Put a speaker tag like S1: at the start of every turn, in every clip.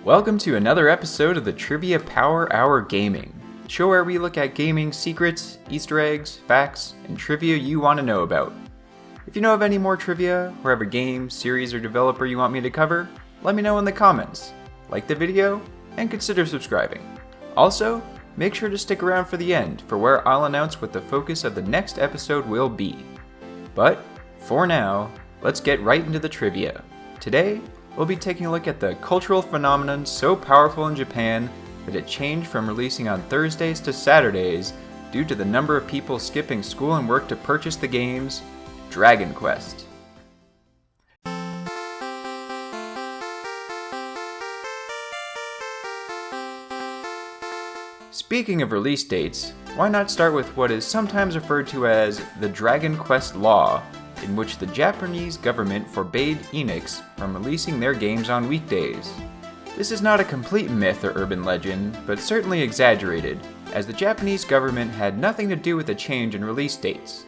S1: Welcome to another episode of the Trivia Power Hour Gaming, the show where we look at gaming secrets, Easter eggs, facts, and trivia you want to know about. If you know of any more trivia, or have a game, series, or developer you want me to cover, let me know in the comments. Like the video, and consider subscribing. Also, make sure to stick around for the end, for where I'll announce what the focus of the next episode will be. But, for now, let's get right into the trivia. Today, we'll be taking a look at the cultural phenomenon so powerful in Japan that it changed from releasing on Thursdays to Saturdays due to the number of people skipping school and work to purchase the games, Dragon Quest. Speaking of release dates, why not start with what is sometimes referred to as the Dragon Quest Law, in which the Japanese government forbade Enix from releasing their games on weekdays. This is not a complete myth or urban legend, but certainly exaggerated, as the Japanese government had nothing to do with the change in release dates.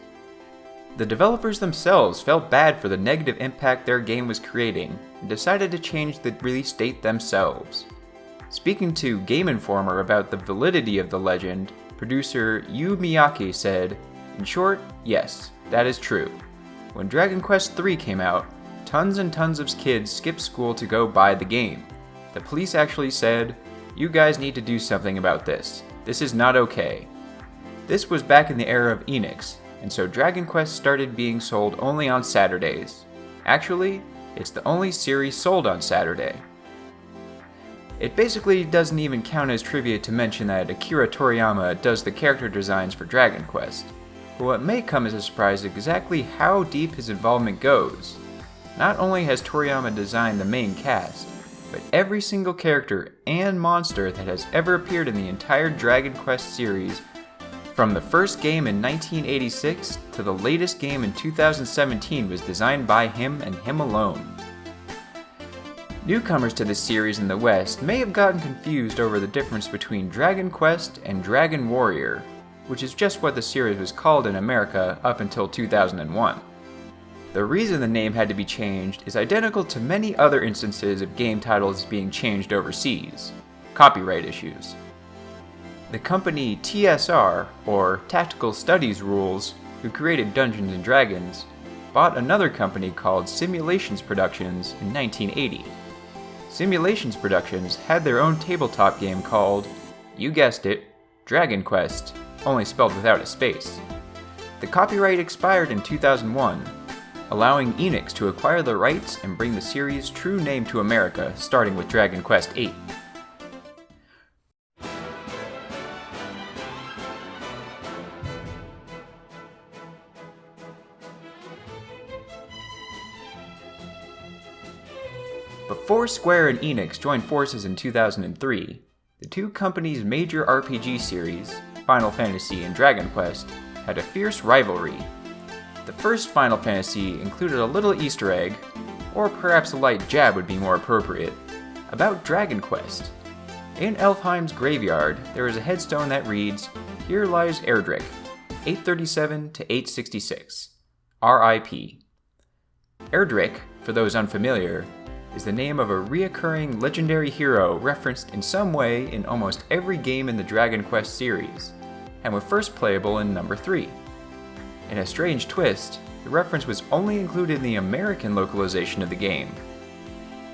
S1: The developers themselves felt bad for the negative impact their game was creating, and decided to change the release date themselves. Speaking to Game Informer about the validity of the legend, producer Yu Miyake said, "In short, yes, that is true. When Dragon Quest III came out, tons and tons of kids skipped school to go buy the game. The police actually said, 'You guys need to do something about this. This is not okay.' This was back in the era of Enix, and so Dragon Quest started being sold only on Saturdays. Actually, it's the only series sold on Saturday." It basically doesn't even count as trivia to mention that Akira Toriyama does the character designs for Dragon Quest. But what may come as a surprise is exactly how deep his involvement goes. Not only has Toriyama designed the main cast, but every single character and monster that has ever appeared in the entire Dragon Quest series, from the first game in 1986 to the latest game in 2017, was designed by him and him alone. Newcomers to this series in the West may have gotten confused over the difference between Dragon Quest and Dragon Warrior, which is just what the series was called in America up until 2001. The reason the name had to be changed is identical to many other instances of game titles being changed overseas: copyright issues. The company TSR, or Tactical Studies Rules, who created Dungeons & Dragons, bought another company called Simulations Productions in 1980. Simulations Productions had their own tabletop game called, you guessed it, Dragon Quest, only spelled without a space. The copyright expired in 2001, allowing Enix to acquire the rights and bring the series' true name to America, starting with Dragon Quest VIII. Before Square and Enix joined forces in 2003, the two companies' major RPG series, Final Fantasy and Dragon Quest, had a fierce rivalry. The first Final Fantasy included a little Easter egg, or perhaps a light jab would be more appropriate, about Dragon Quest. In Elfheim's graveyard, there is a headstone that reads, "Here lies Erdrick, 837 to 866, R.I.P." Erdrick, for those unfamiliar, is the name of a reoccurring legendary hero referenced in some way in almost every game in the Dragon Quest series, and was first playable in number 3. In a strange twist, the reference was only included in the American localization of the game.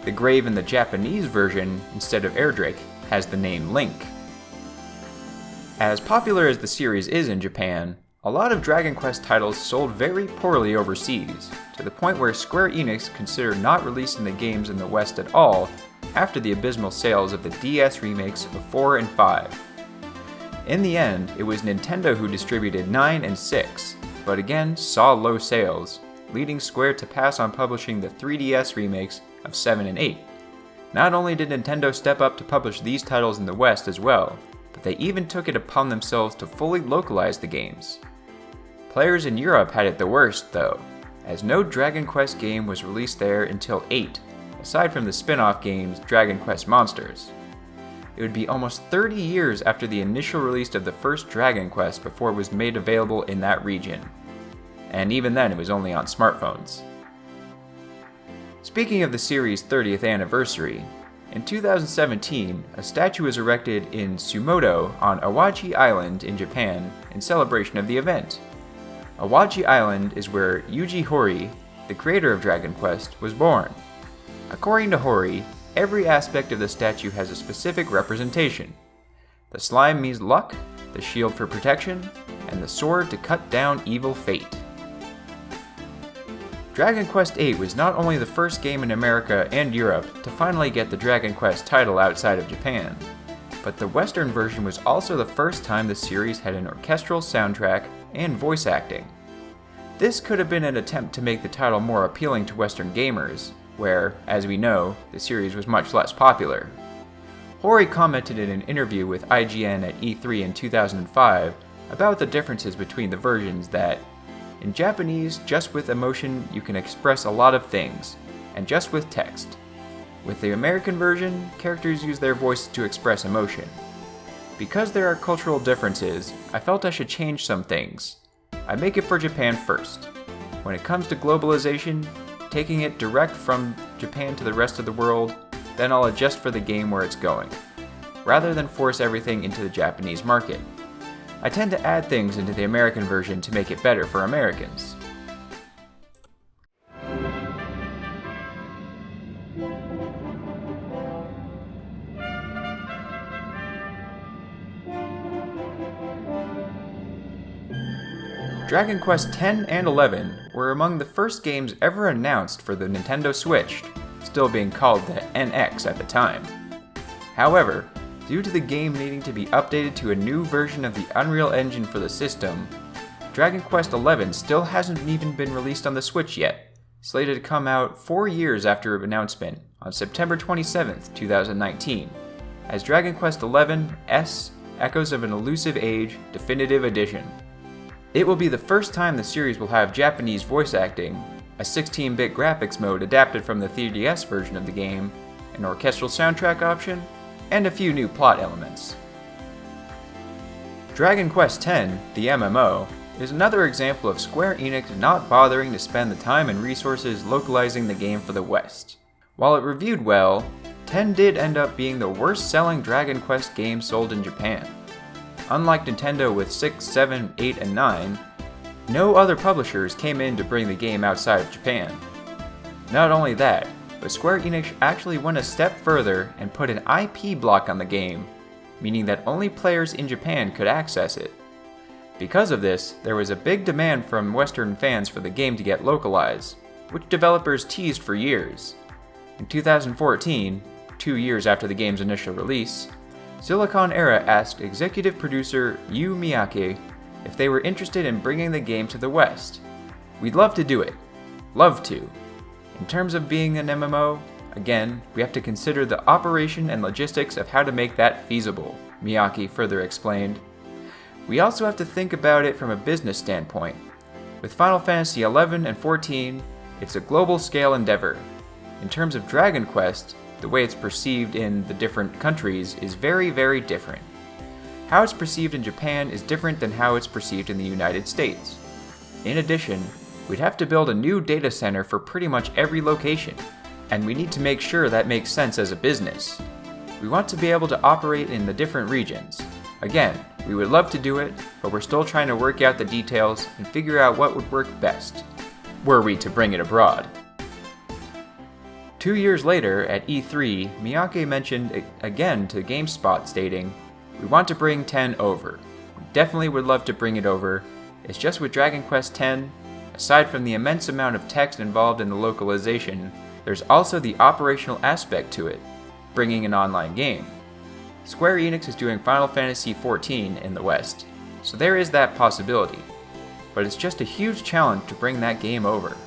S1: The grave in the Japanese version, instead of Erdrick, has the name Link. As popular as the series is in Japan, a lot of Dragon Quest titles sold very poorly overseas, to the point where Square Enix considered not releasing the games in the West at all after the abysmal sales of the DS remakes of 4 and 5. In the end, it was Nintendo who distributed 9 and 6, but again saw low sales, leading Square to pass on publishing the 3DS remakes of 7 and 8. Not only did Nintendo step up to publish these titles in the West as well, but they even took it upon themselves to fully localize the games. Players in Europe had it the worst, though, as no Dragon Quest game was released there until 8, aside from the spin-off games Dragon Quest Monsters. It would be almost 30 years after the initial release of the first Dragon Quest before it was made available in that region. And even then, it was only on smartphones. Speaking of the series' 30th anniversary, In 2017, a statue was erected in Sumoto on Awaji Island in Japan in celebration of the event. Awaji Island is where Yuji Horii, the creator of Dragon Quest, was born. According to Horii, every aspect of the statue has a specific representation. The slime means luck, the shield for protection, and the sword to cut down evil fate. Dragon Quest VIII was not only the first game in America and Europe to finally get the Dragon Quest title outside of Japan, but the Western version was also the first time the series had an orchestral soundtrack and voice acting. This could have been an attempt to make the title more appealing to Western gamers, where, as we know, the series was much less popular. Horii commented in an interview with IGN at E3 in 2005 about the differences between the versions that, in Japanese, just with emotion you can express a lot of things, and just with text. With the American version, characters use their voices to express emotion. Because there are cultural differences, I felt I should change some things. I make it for Japan first. When it comes to globalization, taking it direct from Japan to the rest of the world, then I'll adjust for the game where it's going, rather than force everything into the Japanese market. I tend to add things into the American version to make it better for Americans. Dragon Quest X and XI were among the first games ever announced for the Nintendo Switch, still being called the NX at the time. However, due to the game needing to be updated to a new version of the Unreal Engine for the system, Dragon Quest XI still hasn't even been released on the Switch yet, slated to come out 4 years after announcement on September 27, 2019, as Dragon Quest XI S Echoes of an Elusive Age Definitive Edition. It will be the first time the series will have Japanese voice acting, a 16-bit graphics mode adapted from the 3DS version of the game, an orchestral soundtrack option, and a few new plot elements. Dragon Quest X, the MMO, is another example of Square Enix not bothering to spend the time and resources localizing the game for the West. While it reviewed well, 10 did end up being the worst-selling Dragon Quest game sold in Japan. Unlike Nintendo with 6, 7, 8, and 9, no other publishers came in to bring the game outside of Japan. Not only that, but Square Enix actually went a step further and put an IP block on the game, meaning that only players in Japan could access it. Because of this, there was a big demand from Western fans for the game to get localized, which developers teased for years. In 2014, 2 years after the game's initial release, Silicon Era asked executive producer Yu Miyake if they were interested in bringing the game to the West. "We'd love to do it. Love to. In terms of being an MMO, again, we have to consider the operation and logistics of how to make that feasible," Miyake further explained. "We also have to think about it from a business standpoint. With Final Fantasy XI and XIV, it's a global scale endeavor. In terms of Dragon Quest, the way it's perceived in the different countries is very, very different. How it's perceived in Japan is different than how it's perceived in the United States. In addition, we'd have to build a new data center for pretty much every location, and we need to make sure that makes sense as a business. We want to be able to operate in the different regions. Again, we would love to do it, but we're still trying to work out the details and figure out what would work best, were we to bring it abroad." 2 years later, at E3, Miyake mentioned again to GameSpot stating, "We want to bring 10 over. We definitely would love to bring it over. It's just with Dragon Quest X, aside from the immense amount of text involved in the localization, there's also the operational aspect to it, bringing an online game. Square Enix is doing Final Fantasy XIV in the West, so there is that possibility, but it's just a huge challenge to bring that game over."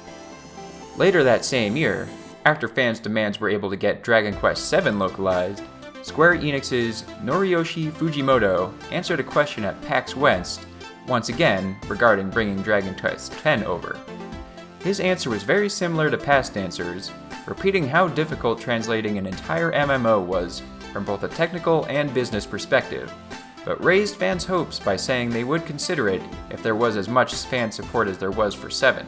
S1: Later that same year, after fans' demands were able to get Dragon Quest VII localized, Square Enix's Noriyoshi Fujimoto answered a question at PAX West, once again regarding bringing Dragon Quest X over. His answer was very similar to past answers, repeating how difficult translating an entire MMO was from both a technical and business perspective, but raised fans' hopes by saying they would consider it if there was as much fan support as there was for 7.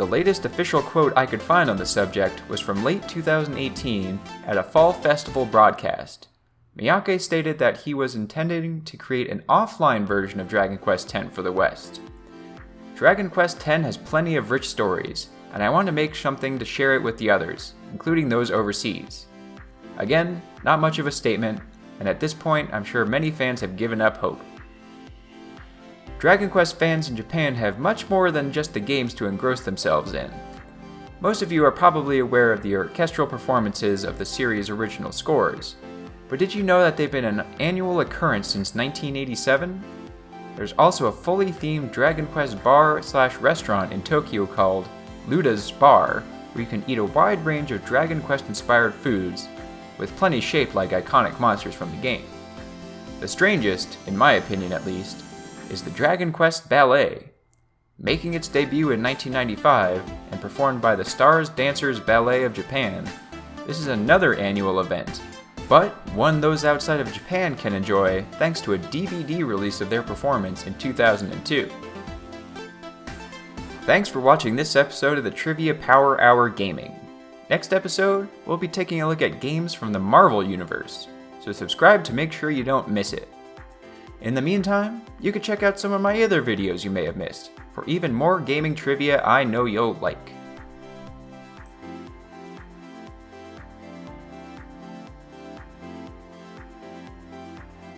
S1: the latest official quote I could find on the subject was from late 2018 at a fall festival broadcast. Miyake stated that he was intending to create an offline version of Dragon Quest X for the West. Dragon Quest X has plenty of rich stories, and I want to make something to share it with the others, including those overseas. Again, not much of a statement, and at this point I'm sure many fans have given up hope. Dragon Quest fans in Japan have much more than just the games to engross themselves in. Most of you are probably aware of the orchestral performances of the series' original scores, but did you know that they've been an annual occurrence since 1987? There's also a fully themed Dragon Quest bar/restaurant in Tokyo called Luda's Bar, where you can eat a wide range of Dragon Quest-inspired foods, with plenty shaped like iconic monsters from the game. The strangest, in my opinion at least, is the Dragon Quest Ballet. Making its debut in 1995 and performed by the Stars Dancers Ballet of Japan, this is another annual event, but one those outside of Japan can enjoy thanks to a DVD release of their performance in 2002. Thanks for watching this episode of the Trivia Power Hour Gaming. Next episode, we'll be taking a look at games from the Marvel Universe, so subscribe to make sure you don't miss it. In the meantime, you can check out some of my other videos you may have missed, for even more gaming trivia I know you'll like.